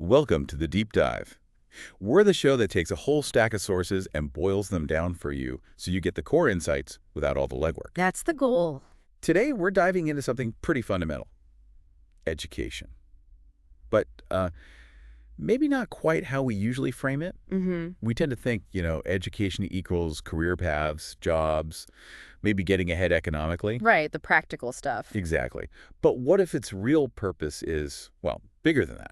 Welcome to the Deep Dive. We're the show that takes a whole stack of sources and boils them down for you so you get the core insights without all the legwork. That's the goal. Today, we're diving into something pretty fundamental. Education. But maybe not quite how we usually frame it. We tend to think, education equals career paths, jobs, maybe getting ahead economically. Right, the practical stuff. Exactly. But what if its real purpose is, well, bigger than that?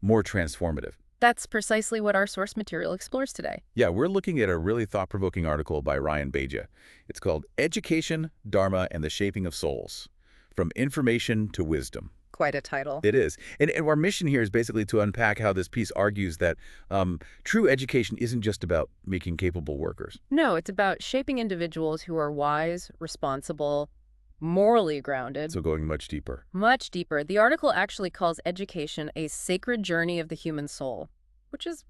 More transformative. That's precisely what our source material explores today. Yeah, we're looking at a really thought-provoking article by Ryan Beja. It's called Education, Dharma, and the Shaping of Souls, From Information to Wisdom. Quite a title. It is. And our mission here is basically to unpack how this piece argues that true education isn't just about making capable workers. No, it's about shaping individuals who are wise, responsible, morally grounded. So going much deeper. Much deeper. The article actually calls education a sacred journey of the human soul, which is,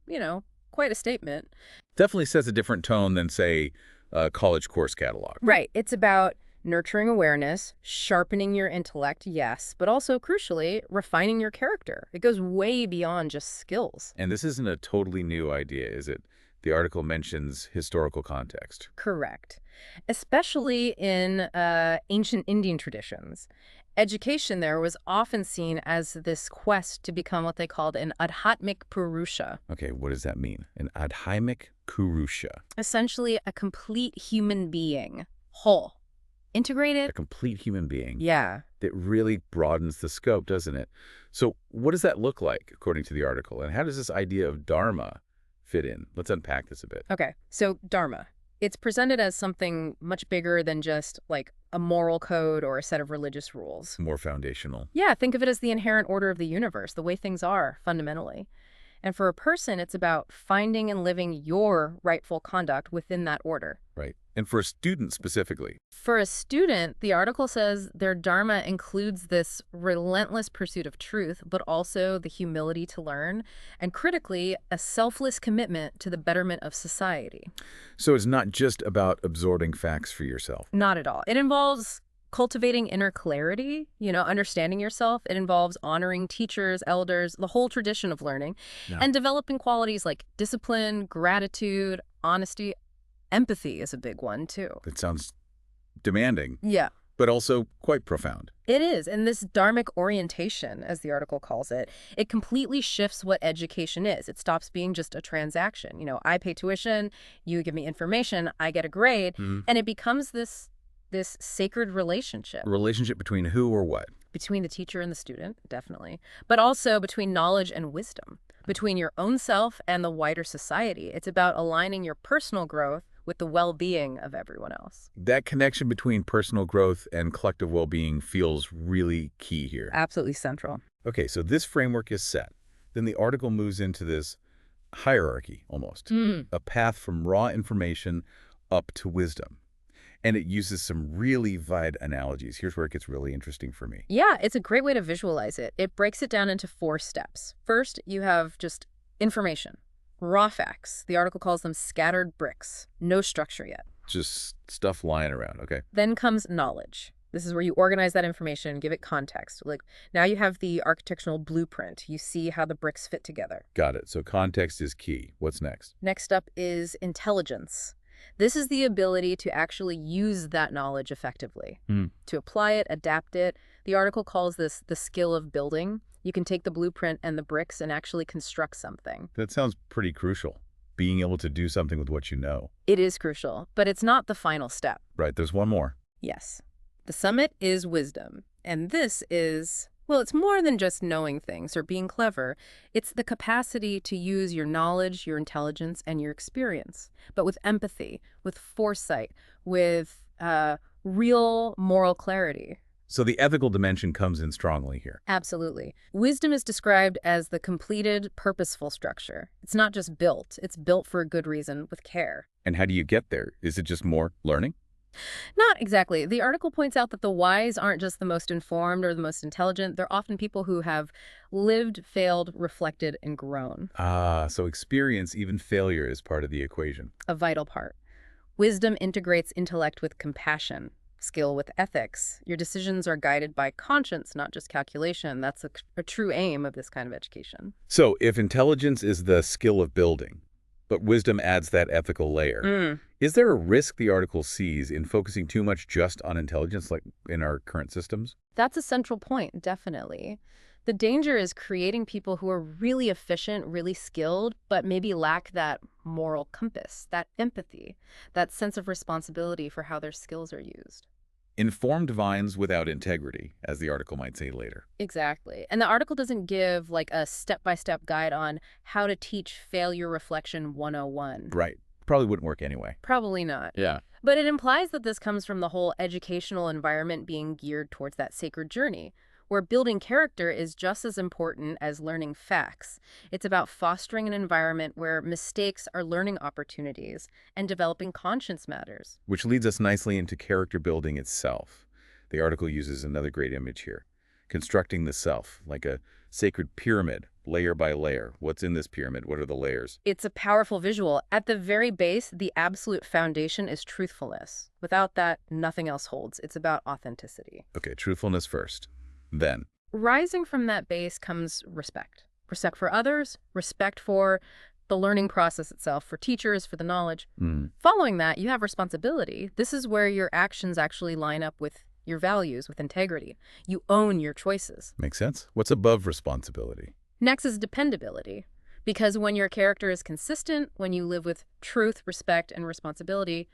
quite a statement. Definitely sets a different tone than, say, a college course catalog. Right. It's about nurturing awareness, sharpening your intellect, yes, but also, crucially, refining your character. It goes way beyond just skills. And this isn't a totally new idea, is it? The article mentions historical context. Correct. Especially in ancient Indian traditions. Education there was often seen as this quest to become what they called an adhyatmic purusha. Okay, what does that mean? An adhyatmic purusha. Essentially a complete human being, whole, integrated. A complete human being. Yeah. That really broadens the scope, doesn't it? So what does that look like, according to the article? And how does this idea of dharma fit in? Let's unpack this a bit. Okay, so dharma. It's presented as something much bigger than just like a moral code or a set of religious rules. More foundational. Yeah, think of it as the inherent order of the universe, the way things are fundamentally. And for a person, it's about finding and living your rightful conduct within that order. Right. And for a student specifically. For a student, the article says their dharma includes this relentless pursuit of truth, but also the humility to learn, and critically, a selfless commitment to the betterment of society. So it's not just about absorbing facts for yourself. Not at all. It involves cultivating inner clarity, understanding yourself. It involves honoring teachers, elders, the whole tradition of learning, and developing qualities like discipline, gratitude, honesty. Empathy is a big one, too. That sounds demanding. Yeah. But also quite profound. It is. And this dharmic orientation, as the article calls it, it completely shifts what education is. It stops being just a transaction. I pay tuition, you give me information, I get a grade, and it becomes this sacred relationship. A relationship between who or what? Between the teacher and the student, definitely. But also between knowledge and wisdom, between your own self and the wider society. It's about aligning your personal growth with the well-being of everyone else. That connection between personal growth and collective well-being feels really key here. Absolutely central. Okay, so this framework is set. Then the article moves into this hierarchy, almost. A path from raw information up to wisdom. And it uses some really wide analogies. Here's where it gets really interesting for me. Yeah, it's a great way to visualize it. It breaks it down into 4 steps. First, you have just information. Raw facts. The article calls them scattered bricks. No structure yet. Just stuff lying around, okay? Then comes knowledge. This is where you organize that information, give it context. Like, now you have the architectural blueprint. You see how the bricks fit together. Got it. So context is key. What's next? Next up is intelligence. This is the ability to actually use that knowledge effectively, to apply it, adapt it. The article calls this the skill of building. You can take the blueprint and the bricks and actually construct something. That sounds pretty crucial, being able to do something with what you know. It is crucial, but it's not the final step. Right, there's one more. Yes. The summit is wisdom. And this is, well, it's more than just knowing things or being clever. It's the capacity to use your knowledge, your intelligence, and your experience, but with empathy, with foresight, with real moral clarity. So the ethical dimension comes in strongly here. Absolutely. Wisdom is described as the completed, purposeful structure. It's not just built. It's built for a good reason, with care. And how do you get there? Is it just more learning? Not exactly. The article points out that the wise aren't just the most informed or the most intelligent. They're often people who have lived, failed, reflected, and grown. Ah, so experience, even failure, is part of the equation. A vital part. Wisdom integrates intellect with compassion. skill with ethics. Your decisions are guided by conscience, not just calculation. That's a true aim of this kind of education. So if intelligence is the skill of building, but wisdom adds that ethical layer, is there a risk the article sees in focusing too much just on intelligence, like in our current systems? That's a central point, definitely. The danger is creating people who are really efficient, really skilled, but maybe lack that moral compass, that empathy, that sense of responsibility for how their skills are used. Informed vines without integrity, as the article might say later. Exactly. And the article doesn't give like a step-by-step guide on how to teach failure reflection 101. Right. Probably wouldn't work anyway. Probably not. Yeah. But it implies that this comes from the whole educational environment being geared towards that sacred journey, where building character is just as important as learning facts. It's about fostering an environment where mistakes are learning opportunities and developing conscience matters. Which leads us nicely into character building itself. The article uses another great image here. Constructing the self, like a sacred pyramid, layer by layer. What's in this pyramid? What are the layers? It's a powerful visual. At the very base, the absolute foundation is truthfulness. Without that, nothing else holds. It's about authenticity. Okay, truthfulness first. Then, Rising from that base comes respect. Respect for others, respect for the learning process itself, for teachers, for the knowledge. Following that, you have responsibility. This is where your actions actually line up with your values, with integrity. You own your choices. makes sense. What's above responsibility? Next is dependability. Because when your character is consistent, when you live with truth, respect, and responsibility,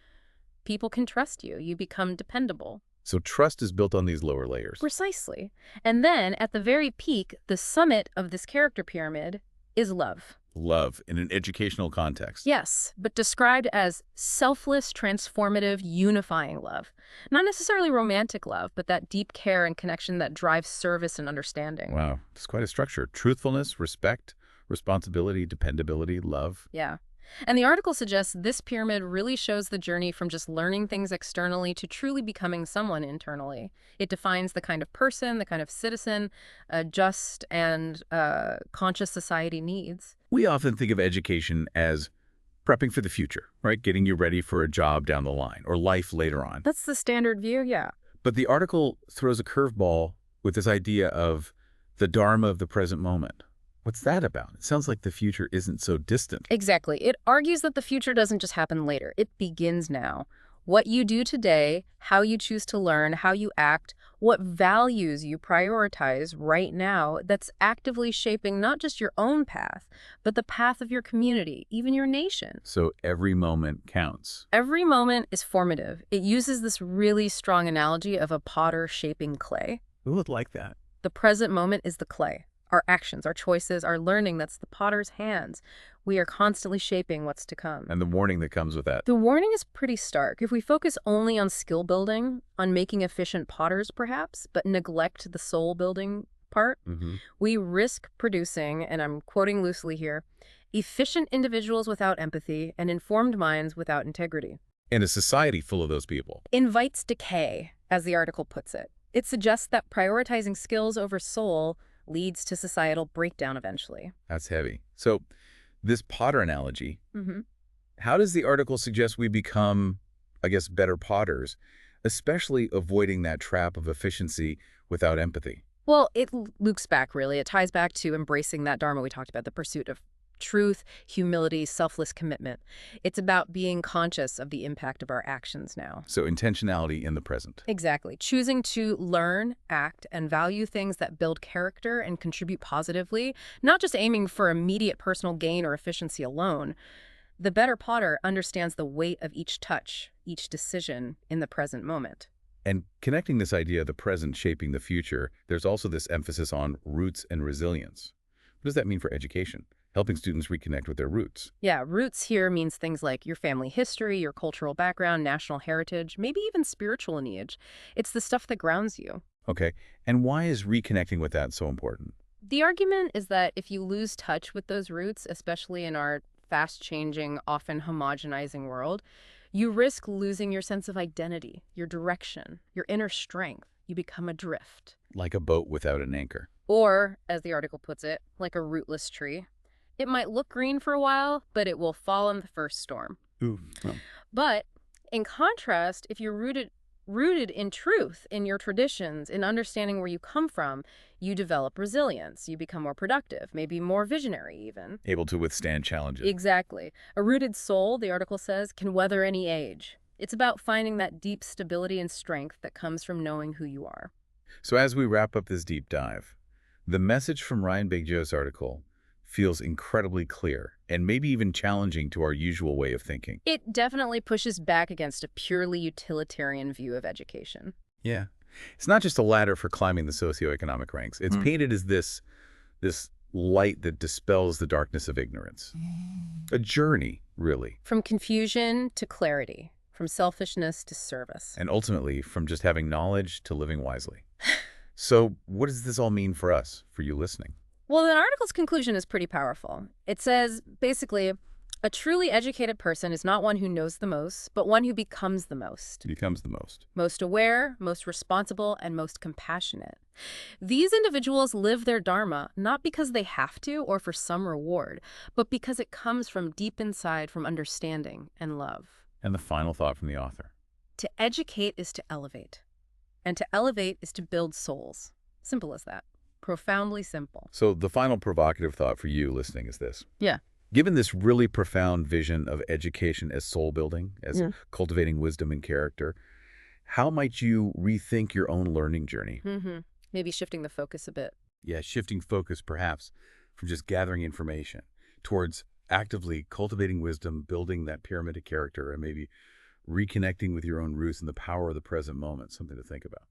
people can trust you. You become dependable. So trust is built on these lower layers. Precisely. And then, at the very peak, the summit of this character pyramid is love. Love in an educational context. Yes, but described as selfless, transformative, unifying love. Not necessarily romantic love, but that deep care and connection that drives service and understanding. Wow, it's quite a structure. Truthfulness, respect, responsibility, dependability, love. Yeah. And the article suggests this pyramid really shows the journey from just learning things externally to truly becoming someone internally. It defines the kind of person, the kind of citizen a just and conscious society needs. We often think of education as prepping for the future, right? Getting you ready for a job down the line or life later on. That's the standard view, yeah. But the article throws a curveball with this idea of the dharma of the present moment. What's that about? It sounds like the future isn't so distant. Exactly. It argues that the future doesn't just happen later. It begins now. What you do today, how you choose to learn, how you act, what values you prioritize right now, that's actively shaping not just your own path, but the path of your community, even your nation. So every moment counts. Every moment is formative. It uses this really strong analogy of a potter shaping clay. Who would like that? The present moment is the clay. Our actions, our choices, our learning, that's the potter's hands. We are constantly shaping what's to come. And the warning that comes with that. The warning is pretty stark. If we focus only on skill building, on making efficient potters perhaps, but neglect the soul building part, we risk producing, and I'm quoting loosely here, efficient individuals without empathy and informed minds without integrity. In a society full of those people. Invites decay, as the article puts it. It suggests that prioritizing skills over soul leads to societal breakdown eventually. That's heavy. So this potter analogy, how does the article suggest we become, I guess, better potters, especially avoiding that trap of efficiency without empathy? Well, it loops back, really. It ties back to embracing that dharma we talked about, the pursuit of truth, humility, selfless commitment. It's about being conscious of the impact of our actions now. So intentionality in the present. Exactly. Choosing to learn, act, and value things that build character and contribute positively, not just aiming for immediate personal gain or efficiency alone. The better potter understands the weight of each touch, each decision in the present moment. And connecting this idea of the present shaping the future, there's also this emphasis on roots and resilience. What does that mean for education? Helping students reconnect with their roots. Yeah, roots here means things like your family history, your cultural background, national heritage, maybe even spiritual lineage. It's the stuff that grounds you. Okay, and why is reconnecting with that so important? The argument is that if you lose touch with those roots, especially in our fast-changing, often homogenizing world, you risk losing your sense of identity, your direction, your inner strength. You become adrift. Like a boat without an anchor. Or, as the article puts it, like a rootless tree. It might look green for a while, but it will fall in the first storm. Ooh. Oh. But in contrast, if you're rooted rooted in truth, in your traditions, in understanding where you come from, you develop resilience. You become more productive, maybe more visionary even. Able to withstand challenges. Exactly. A rooted soul, the article says, can weather any age. It's about finding that deep stability and strength that comes from knowing who you are. So as we wrap up this deep dive, the message from Ryan Big article feels incredibly clear and maybe even challenging to our usual way of thinking. It definitely pushes back against a purely utilitarian view of education. Yeah. It's not just a ladder for climbing the socioeconomic ranks. It's painted as this light that dispels the darkness of ignorance. A journey, really. From confusion to clarity, from selfishness to service. And ultimately, from just having knowledge to living wisely. So what does this all mean for us, for you listening? Well, the article's conclusion is pretty powerful. It says, basically, a truly educated person is not one who knows the most, but one who becomes the most. Becomes the most. Most aware, most responsible, and most compassionate. These individuals live their dharma not because they have to or for some reward, but because it comes from deep inside, from understanding and love. And the final thought from the author. To educate is to elevate. And to elevate is to build souls. Simple as that. Profoundly simple. So the final provocative thought for you listening is this. Yeah. Given this really profound vision of education as soul building, as cultivating wisdom and character, how might you rethink your own learning journey? Maybe shifting the focus a bit. Yeah, shifting focus perhaps from just gathering information towards actively cultivating wisdom, building that pyramid of character, and maybe reconnecting with your own roots and the power of the present moment. Something to think about.